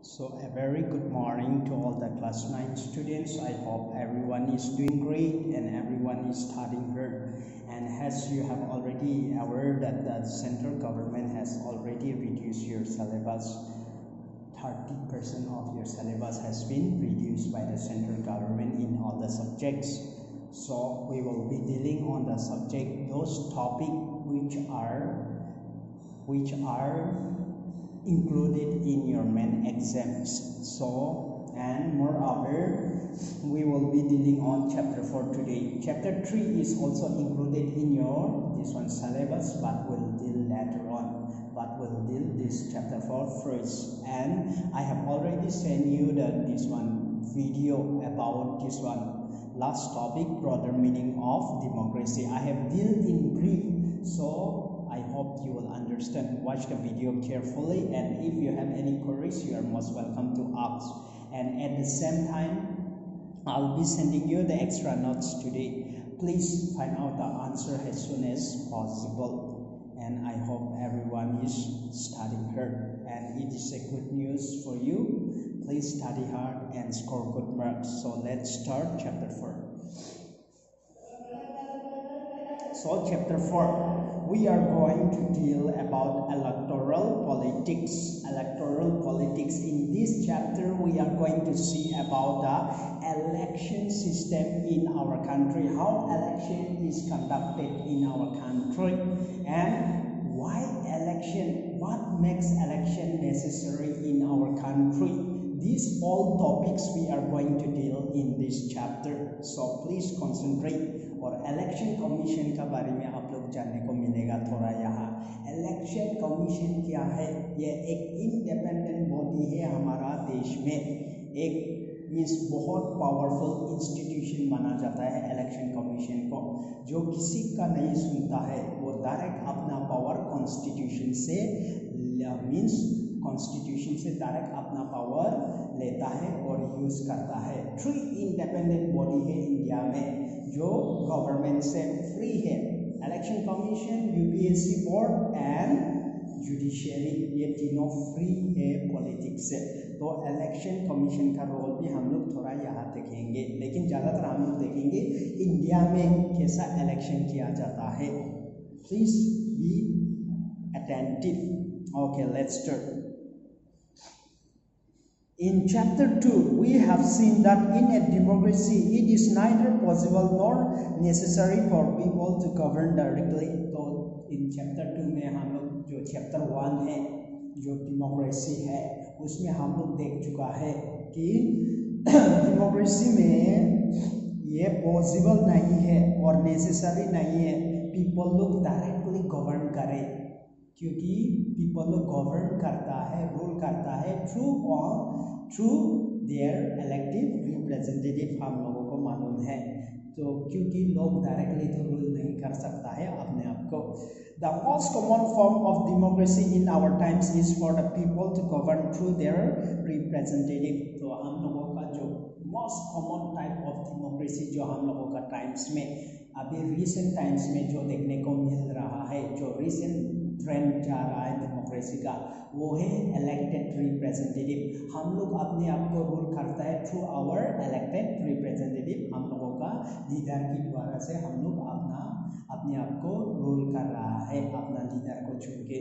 So a very good morning to all the class 9 students. I hope everyone is doing great and everyone is studying hard. And as you have already aware that the central government has already reduced your syllabus, 30% of your syllabus has been reduced by the central government in all the subjects. So we will be dealing on the subject, those topics which are included in your main exams. So, and moreover, we will be dealing on chapter 4 today. Chapter 3 is also included in your this one syllabus, but we'll deal later on. But we'll deal this chapter 4 first. And I have already sent you this one video about this one last topic, broader meaning of democracy. I have dealt in brief, so I hope you will understand. Watch the video carefully, and if you have any queries, you are most welcome to ask. And at the same time, I'll be sending you the extra notes today. Please find out the answer as soon as possible. And I hope everyone is studying hard, and it is a good news for you. Please study hard and score good marks. So let's start chapter 4. So chapter 4, we are going to deal about electoral politics. Electoral politics. In this chapter, we are going to see about the election system in our country, how election is conducted in our country, and why election, what makes election necessary in our country. These all topics we are going to deal in this chapter. So please concentrate. और election commission का बारे में आप लोग जानने को मिलेगा थोड़ा यहाँ. इलेक्शन कमीशन क्या है? ये एक इंडिपेंडेंट बॉडी है हमारा देश में. एक मीन्स बहुत पावरफुल इंस्टीट्यूशन माना जाता है इलेक्शन कमीशन को, जो किसी का नहीं सुनता है. वो डायरेक्ट अपना पावर कॉन्स्टिट्यूशन से मीन्स कॉन्स्टिट्यूशन से डायरेक्ट अपना पावर लेता है और यूज करता है. 3 इंडिपेंडेंट बॉडी है इंडिया में जो गवर्नमेंट से फ्री है. Election commission, UPSC board and judiciary, ये तीनों फ्री है पॉलिटिक्स से. तो इलेक्शन कमीशन का रोल भी हम लोग थोड़ा यहाँ देखेंगे, लेकिन ज़्यादातर हम लोग देखेंगे इंडिया में कैसा इलेक्शन किया जाता है. Please be attentive. Okay, let's start. In chapter 2, we have seen that in a democracy, it is neither possible nor necessary for people to govern directly. So, in chapter 2 में हम लोग जो chapter 1 है, जो democracy है, उसमें हम लोग देख चुका है कि democracy में ये possible नहीं है और necessary नहीं है people लोग directly govern करें, क्योंकि people लोग गवर्न करता है, रूल करता है थ्रू देयर इलेक्टेड रिप्रेजेंटेटिव. हम लोगों को मालूम है, तो क्योंकि लोग डायरेक्टली तो रूल नहीं कर सकता है अपने आप को. The most common form of democracy in our times is for the people to govern through their representative. तो हम लोगों का जो most common type of democracy जो हम लोगों का टाइम्स में अभी रिसेंट टाइम्स में जो देखने को मिल रहा है, जो रिसेंट ट्रेंड जा रहा है डेमोक्रेसी का, वो है इलेक्टेड रिप्रेजेंटेटिव. हम लोग अपने आप को रूल करता है थ्रू आवर इलेक्टेड रिप्रेजेंटेटिव. हम लोगों का लीडर के द्वारा से हम लोग अपने आप को रूल कर रहा है, अपना लीडर को चुन के.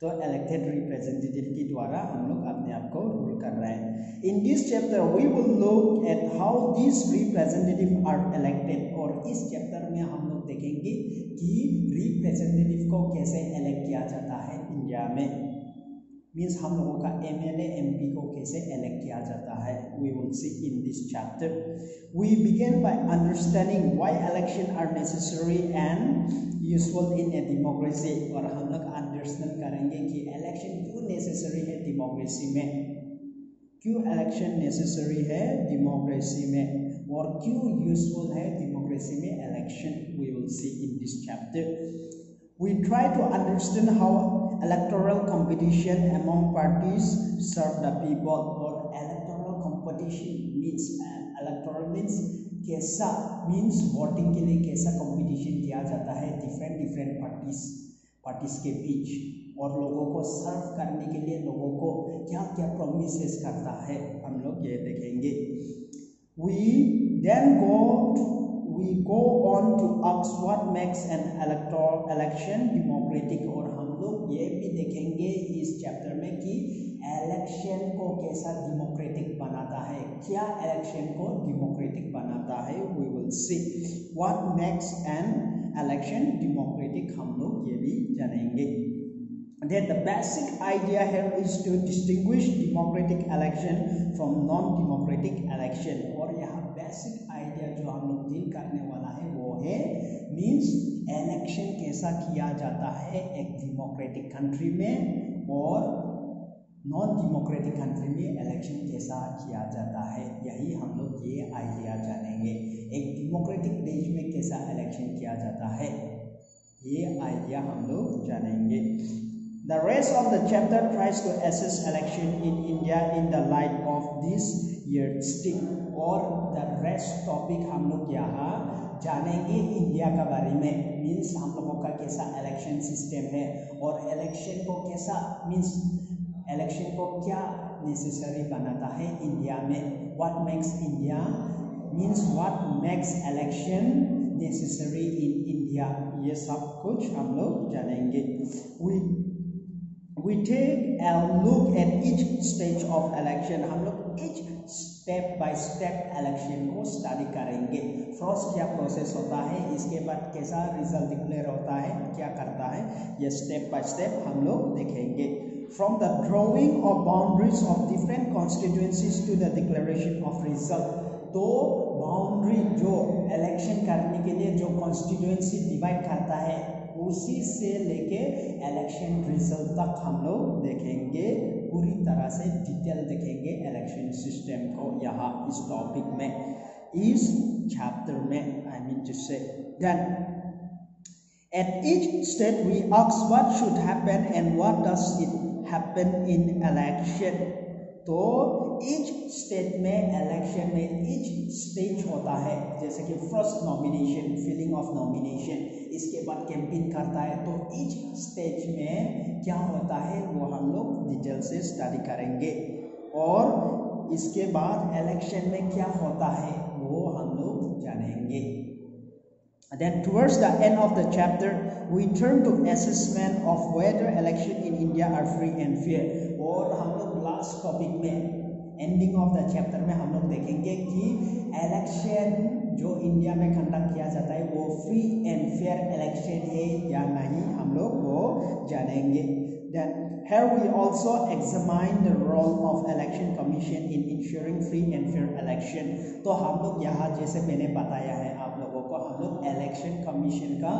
तो इलेक्टेड रिप्रेजेंटेटिव के द्वारा हम लोग अपने आप को रूल कर रहे हैं. In this chapter we will look at how this representative are elected. और इस चैप्टर में हम लोग देखेंगे कि रिप्रेजेंटेटिव को कैसे इलेक्ट किया जाता है इंडिया में. मीन्स हम लोगों का एमएलए एमपी को कैसे इलेक्ट किया जाता है. We will see in this chapter. We begin by understanding why election are necessary and useful in a democracy. और हम लोग अंडरस्टैंड करेंगे कि इलेक्शन क्यों नेसेसरी है डेमोक्रेसी में, क्यों इलेक्शन नेसेसरी है डेमोक्रेसी में, और क्यों यूजफुल है डेमोक्रेसी में election. We will see in this chapter. We try to understand how electoral competition among parties serve the people. और electoral competition means कैसा मीन्स वोटिंग के लिए कैसा कंपटीशन किया जाता है डिफरेंट पार्टीज के बीच, और लोगों को सर्व करने के लिए, लोगों को क्या क्या प्रोमिसेस करता है हम लोग ये देखेंगे। We go on to ask what makes an election democratic, और हम लोग ये भी देखेंगे इस चैप्टर में कि इलेक्शन को कैसा डेमोक्रेटिक बनाता है, क्या इलेक्शन को डेमोक्रेटिक बनाता है। We will see what makes an election democratic, हम लोग ये भी जानेंगे। Then the basic idea here is to distinguish democratic election from non-democratic election, और यहाँ बेसिक आइडिया जो हम लोग डील करने वाला है वो है मीन्स इलेक्शन कैसा किया जाता है एक डेमोक्रेटिक कंट्री में और नॉन डेमोक्रेटिक कंट्री में इलेक्शन कैसा किया जाता है, यही हम लोग ये आइडिया जानेंगे। एक डेमोक्रेटिक देश में कैसा इलेक्शन किया जाता है ये आइडिया हम लोग जानेंगे। The rest of the chapter tries to assess election in India in the light of this yardstick, और the rest topic हम लोग यहाँ जानेंगे इंडिया का बारे में, मीन्स हम लोगों का कैसा इलेक्शन सिस्टम है और इलेक्शन को कैसा मीन्स इलेक्शन को क्या नेसेसरी बनाता है इंडिया में। What makes India means what makes election necessary in India, ये सब कुछ हम लोग जानेंगे। We take a look at each stage of election, हम लोग each step by step election को स्टडी करेंगे। फर्स्ट क्या प्रोसेस होता है, इसके बाद कैसा रिजल्ट डिक्लेयर होता है, क्या करता है, ये स्टेप बाय स्टेप हम लोग देखेंगे। From the drawing of boundaries of different constituencies to the declaration of result, तो बाउंड्री जो इलेक्शन करने के लिए जो कॉन्स्टिट्यूएंसी डिवाइड करता है उसी से लेके इलेक्शन रिजल्ट तक हम लोग देखेंगे, पूरी तरह से डिटेल देखेंगे इलेक्शन सिस्टम को यहाँ इस टॉपिक में, इस चैप्टर में I mean to say. Then at each state we ask what should happen and what does it happen in election, तो each स्टेट में इलेक्शन में each स्टेज होता है, जैसे कि first nomination filling of nomination, इसके बाद कैंपेन करता है, तो each स्टेज में क्या होता है वो हम लोग डिटेल से स्टडी करेंगे। और इसके बाद इलेक्शन में क्या होता है वो हम लोग जानेंगे। Then towards the end of the chapter we turn to assessment of whether election in India are free and fair, और हम लोग लास्ट टॉपिक में एंडिंग ऑफ द चैप्टर में हम लोग देखेंगे कि इलेक्शन जो इंडिया में कंडक्ट किया जाता है वो फ्री एंड फेयर इलेक्शन है या नहीं, हम लोग वो जानेंगे। Then here we also examine the role of election commission in ensuring free and fair election, तो हम लोग यहाँ जैसे मैंने बताया है आप लोगों को, हम लोग इलेक्शन कमीशन का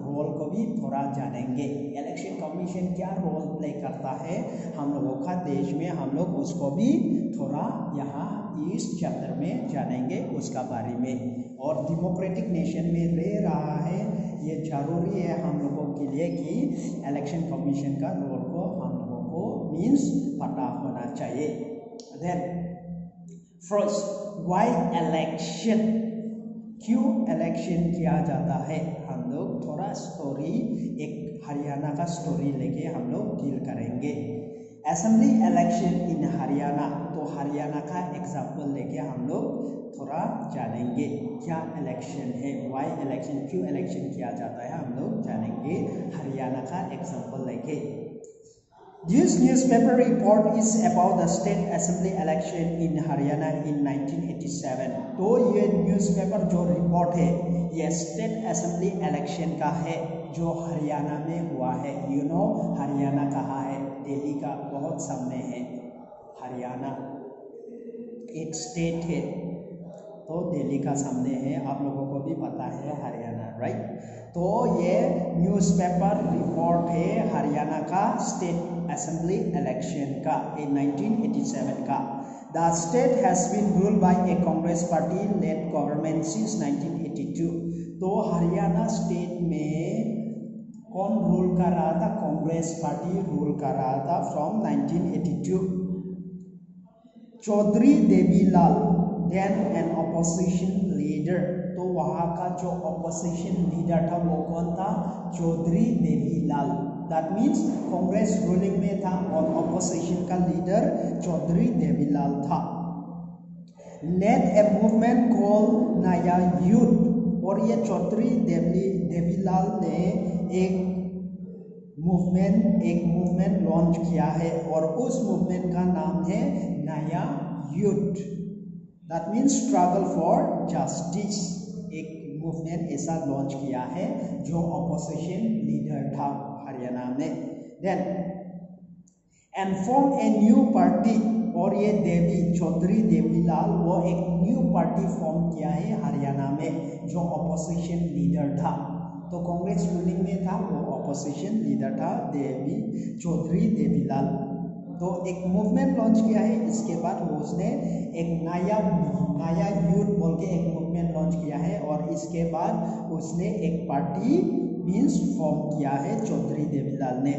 रोल को भी थोड़ा जानेंगे। इलेक्शन कमीशन क्या रोल प्ले करता है हम लोगों का देश में, हम लोग उसको भी थोड़ा यहाँ इस चैप्टर में जानेंगे उसका बारे में। और डेमोक्रेटिक नेशन में रह रहा है ये जरूरी है हम लोगों के लिए कि इलेक्शन कमीशन का रोल को हम लोगों को मीन्स पता होना चाहिए। देन फर्स्ट व्हाई इलेक्शन, क्यों इलेक्शन किया जाता है, हम लोग थोड़ा स्टोरी एक हरियाणा का स्टोरी लेके हम लोग डील करेंगे। असेंबली इलेक्शन इन हरियाणा, तो हरियाणा का एग्जाम्पल लेके हम लोग थोड़ा जानेंगे क्या इलेक्शन है, व्हाई इलेक्शन, क्यों इलेक्शन किया जाता है हम लोग जानेंगे हरियाणा का एग्जाम्पल लेके। This newspaper report is about the state assembly election in Haryana in 1987, तो ये न्यूज़पेपर जो रिपोर्ट है ये स्टेट असेंबली इलेक्शन का है जो हरियाणा में हुआ है। यू नो हरियाणा कहाँ है, दिल्ली का बहुत सामने है, हरियाणा एक स्टेट है तो दिल्ली का सामने है, आप लोगों को भी पता है हरियाणा, राइट। तो ये न्यूज़पेपर रिपोर्ट है हरियाणा का स्टेट असेंबली इलेक्शन का in 1987 का। The state has been ruled by a Congress party led government since 1982, तो हरियाणा स्टेट में कौन रूल कर रहा था, कांग्रेस पार्टी रूल कर रहा था from 1982। Chaudhary Devilal then an opposition leader, तो वहाँ का जो opposition leader था वो कौन था, Chaudhary Devilal. That means Congress ruling में था और ऑपोजिशन का लीडर चौधरी देवीलाल था। Led a movement called Nyaya Yudh, और ये चौधरी देवीलाल ने एक मूवमेंट लॉन्च किया है और उस मूवमेंट का नाम है Nyaya Yudh. That means struggle for justice. एक मूवमेंट ऐसा लॉन्च किया है जो ऑपोजिशन लीडर था हरियाणा में। Then and form a new party, और ये चौधरी देवीलाल वो एक न्यू पार्टी फॉर्म किया है हरियाणा में जो ऑपोजिशन लीडर था। तो कांग्रेस रूलिंग में था, वो ऑपोजिशन लीडर था चौधरी देवीलाल। तो एक मूवमेंट लॉन्च किया है, इसके बाद वो उसने एक नया यूथ बोल के एक मूवमेंट लॉन्च किया है और इसके बाद उसने एक पार्टी मीन्स फॉर्म किया है चौधरी देवीलाल ने,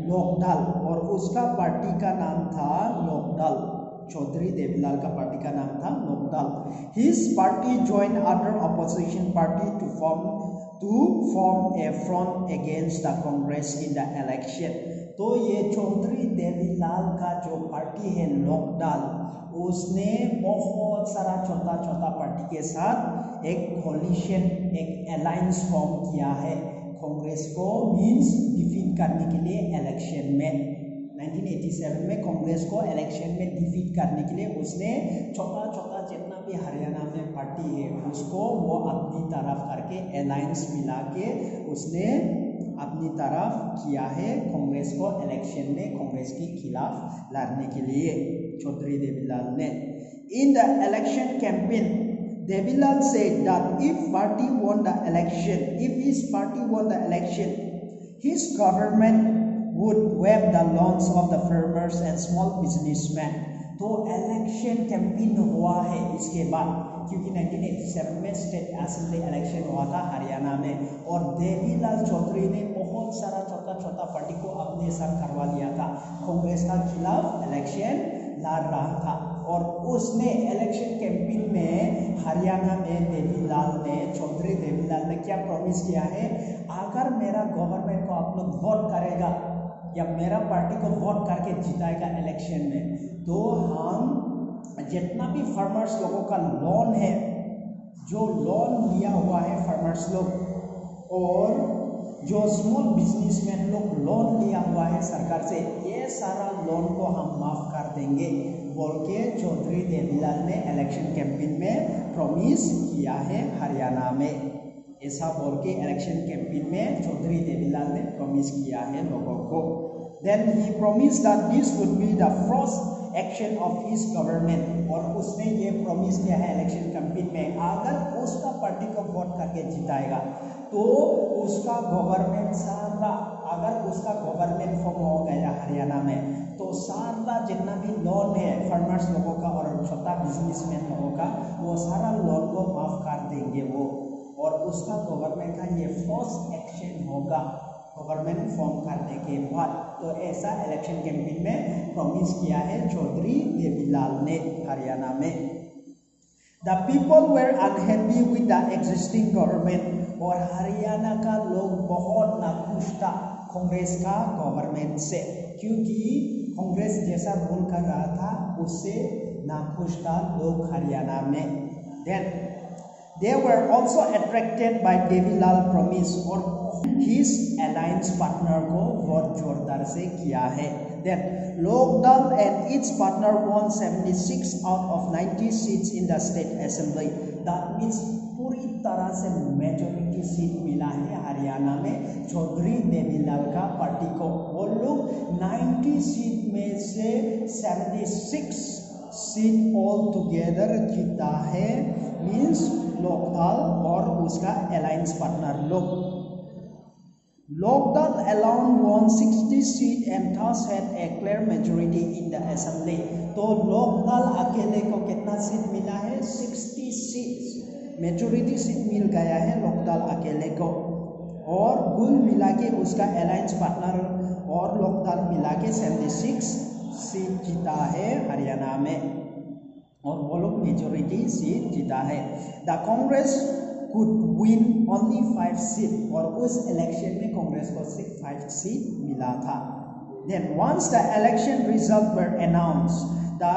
लोकदल, और उसका पार्टी का नाम था लोकदल। चौधरी देवीलाल का पार्टी का नाम था Lokdal. His party join other opposition party to form a front against the Congress in the election. तो ये चौधरी देवीलाल का जो पार्टी है लोकदल, उसने बहुत सारा छोटा छोटा पार्टी के साथ एक कोलिशन, एक अलायंस फॉर्म किया है कांग्रेस को मीन्स डिफीट करने के लिए इलेक्शन में। 1987 में कांग्रेस को इलेक्शन में डिफीट करने के लिए उसने छोटा छोटा जितना भी हरियाणा में पार्टी है उसको वो अपनी तरफ करके अलायंस मिला के उसने अपनी तरफ किया है कांग्रेस को इलेक्शन में कांग्रेस के खिलाफ लड़ने के लिए चौधरी देवीलाल ने। इन the election campaign Devilal said that if his party won the election, his government would waive the loans of the farmers and small businessmen। तो इलेक्शन कैंपेन हुआ है इसके बाद, क्योंकि 1987 में स्टेट असेंबली इलेक्शन हुआ था हरियाणा में और देवीलाल चौधरी ने बहुत सारा छोटा छोटा पार्टी को अपने साथ करवा लिया था, कांग्रेस का खिलाफ इलेक्शन लड़ रहा था। और उसने इलेक्शन कैंपेन में हरियाणा में चौधरी देवीलाल ने क्या प्रॉमिस किया है, अगर मेरा गवर्नमेंट को आप लोग वोट करेगा या मेरा पार्टी को वोट करके जिताएगा इलेक्शन में, तो हम जितना भी फार्मर्स लोगों का लोन है, जो लोन लिया हुआ है फार्मर्स लोग और जो स्मॉल बिजनेसमैन लोग लोन लिया हुआ है सरकार से, ये सारा लोन को हम माफ कर देंगे बोल के चौधरी देवीलाल ने इलेक्शन कैंपेन में प्रॉमिस किया है हरियाणा में। ऐसा बोल के इलेक्शन कैंपेन में चौधरी देवीलाल ने प्रॉमिस किया है लोगों को। Then he promise that this would be the first action of his government, और उसने ये प्रॉमिस किया है इलेक्शन कैंपेन में अगर उसका पार्टी को वोट करके जिताएगा तो उसका गवर्नमेंट सारा, अगर उसका गवर्नमेंट फॉर्म हो गया हरियाणा में तो सारा जितना भी लोन है फार्मर्स लोगों का और छोटा बिजनेसमैन लोगों का, वो सारा लोन को माफ कर देंगे वो, और उसका गवर्नमेंट का ये फर्स्ट एक्शन होगा गवर्नमेंट फॉर्म करने के बाद। तो ऐसा इलेक्शन कैंपेन में प्रॉमिस किया है चौधरी देवीलाल ने हरियाणा में। The people were unhappy with the existing government, और हरियाणा का लोग बहुत नाखुश था कांग्रेस का गवर्नमेंट से, क्योंकि कांग्रेस जैसा रूल कर रहा था उससे नाखुश था लोग हरियाणा में। Then they were also attracted by Devilal promise, और his alliance partner को बहुत जोरदार से किया है। Then Lokdal and its partner won 76 out of 90 seats in the state assembly। That means पूरी तरह से मेजोरिटी सीट मिला है हरियाणा में चौधरी देवीलाल का पार्टी को। वो लोग 90 सीट में से 76 सीट ऑल टुगेदर जीता है, मीन्स लोकदल और उसका अलायंस पार्टनर लोग। Lokdal alone won 60 seat and thus had a clear majority in the assembly। तो लोकदल अकेले को कितना सीट मिला है? 60 सीट, मेजोरिटी सीट मिल गया है लोकदल अकेले को, और कुल मिला के उसका अलायंस पार्टनर और लोकदल मिला के 76 सीट जीता है हरियाणा में, और वो लोग मेजोरिटी सीट जीता है। The Congress could win only 5 seats और उस इलेक्शन में कांग्रेस को सिर्फ 5 सीट मिला था. Then once the election results were announced, the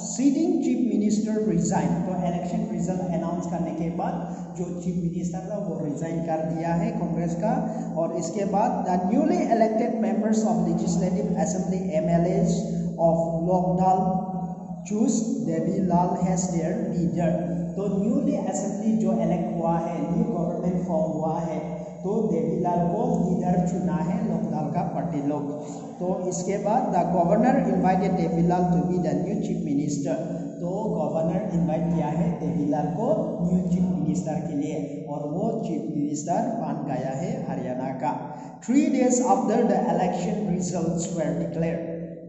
sitting chief minister resigned. तो इलेक्शन रिजल्ट अनाउंस करने के बाद जो चीफ मिनिस्टर था वो रिजाइन कर दिया है कांग्रेस का. और इसके बाद the newly elected members of legislative assembly MLAs of Lokdal choose Devilal has their leader. तो न्यूली असेंबली जो इलेक्ट हुआ है, न्यू गवर्नमेंट फॉर्म हुआ है, तो देवीलाल को लीडर चुना है लोकदाल का पार्टी लोग. तो इसके बाद the governor invited Devilal to be the new chief minister. तो गवर्नर इनवाइट किया है देवीलाल को न्यू चीफ मिनिस्टर के लिए और वो चीफ मिनिस्टर बन गया है हरियाणा का. 3 days after the election results were declared.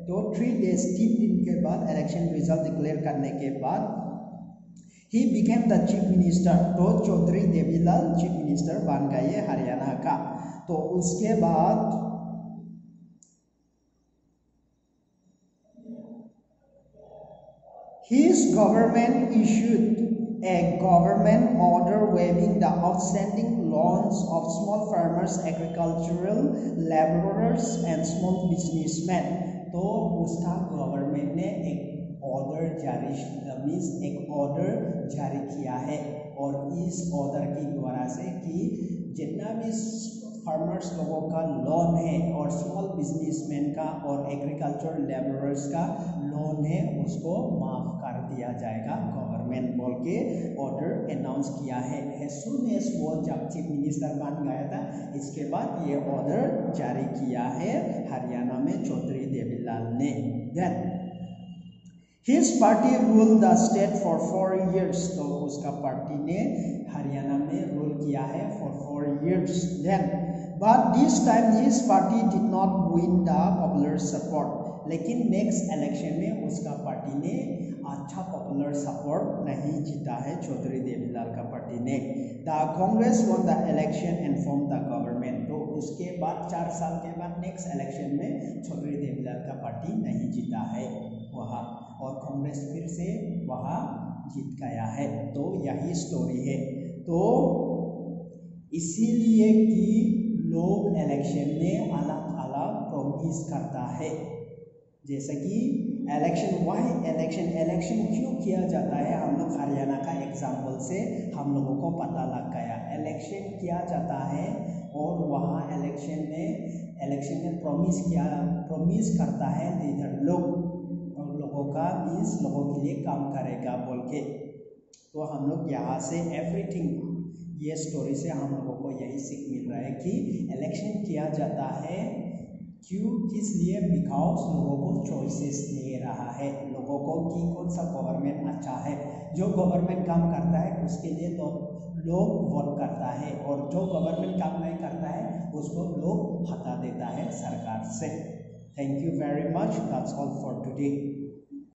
तो 3 days 3 दिन के बाद इलेक्शन रिजल्ट डिक्लेयर करने के बाद he became the chief minister. तो चौधरी देवीलाल चीफ मिनिस्टर बन गए हरियाणा का. तो उसके बाद his government issued a government order waiving the outstanding loans of small farmers, agricultural laborers and small businessmen. तो उसका गवर्नमेंट ने एक ऑर्डर जारी किया है और इस ऑर्डर के द्वारा से कि जितना भी फार्मर्स लोगों का लोन है और स्मॉल बिजनेसमैन का और एग्रीकल्चर लेबरर्स का लोन है उसको माफ़ कर दिया जाएगा गवर्नमेंट बोल के ऑर्डर अनाउंस किया है. एज सून एज वो जब चीफ मिनिस्टर बन गया था इसके बाद ये ऑर्डर जारी किया है हरियाणा में चौधरी देवीलाल ने. Then His party ruled the state for 4 years. तो उसका पार्टी ने हरियाणा में रूल किया है for 4 years. Then, but this time his party did not win the popular support. लेकिन नेक्स्ट इलेक्शन में उसका पार्टी ने अच्छा पॉपुलर सपोर्ट नहीं जीता है चौधरी देवीलाल का पार्टी ने. The Congress one the election and form the government. तो उसके बाद 4 साल के बाद नेक्स्ट इलेक्शन में चौधरी देवीलाल का पार्टी नहीं जीता है वहाँ और कांग्रेस फिर से वहाँ जीत गया है. तो यही स्टोरी है. तो इसीलिए कि लोग इलेक्शन में अलग अलग प्रॉमिस करता है. जैसे कि इलेक्शन क्यों किया जाता है, हम लोग हरियाणा का एग्जाम्पल से हम लोगों को पता लग गया. इलेक्शन किया जाता है और वहाँ इलेक्शन में प्रॉमिस करता है लीडर लोगों का मीन्स लोगों के लिए काम करेगा बोल के. तो हम लोग यहाँ से एवरीथिंग ये स्टोरी से हम लोगों को यही सीख मिल रहा है कि इलेक्शन किया जाता है क्यों, किस लिए, बिकॉज लोगों को चॉइसेस दे रहा है लोगों को कि कौन सा गवर्नमेंट अच्छा है. जो गवर्नमेंट काम करता है उसके लिए लोग वोट करता है और जो गवर्नमेंट काम नहीं करता है उसको लोग हटा देता है सरकार से. Thank you very much. That's all for today.